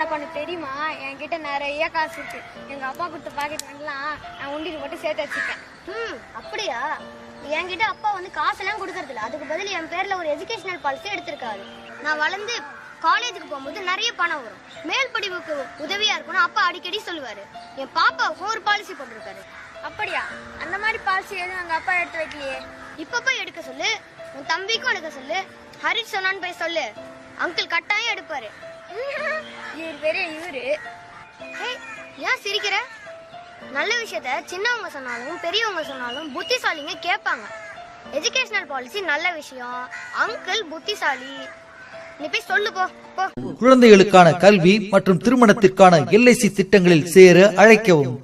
உனக்கு ஒன்று தெரியுமா, என்கிட்ட நிறைய காசு இருக்கு. எங்க அப்பா கொடுத்த பாக்கெட் மணிலாம் நான் உண்டியில் மட்டும் சேர்த்து வச்சுருக்கேன். அப்படியா? என்கிட்ட அப்பா வந்து காசெல்லாம் கொடுக்கறது இல்லை. அதுக்கு பதில் என் பேர்ல ஒரு எஜுகேஷனல் பாலிசி எடுத்திருக்காரு. நான் வளர்ந்து காலேஜுக்கு போகும்போது நிறைய பணம் வரும். மேல் படிப்புக்கு உதவியா இருக்கும்னு அப்பா அடிக்கடி சொல்லுவாரு. என் பாப்பாவுக்கும் ஒரு பாலிசி போட்டிருக்காரு. அப்படியா? அந்த மாதிரி பாலிசி எதுவும் எங்க அப்பா எடுத்து வைக்கலையே. இப்ப போய் எடுக்க சொல்லு. உன் தம்பிக்கும் எடுக்க சொல்லு. ஹரிஷ் சொன்னான்னு போய் சொல்லு. அங்கிள் கட்டாயம் எடுப்பாரு. இவர் பெரிய இவரு. ஏன் சிரிக்கிற? நல்ல விஷயத்த சின்னவங்க சொன்னாலும் பெரியவங்க சொன்னாலும் புத்திசாலிங்க கேட்பாங்க. எஜுகேஷனல் பாலிசி நல்ல விஷயம். அங்கிள் புத்திசாலி. நீ போய் சொல்லு போ. குழந்தைகளுக்கான கல்வி மற்றும் திருமணத்திற்கான LIC திட்டங்களில் சேர அழைக்கவும்.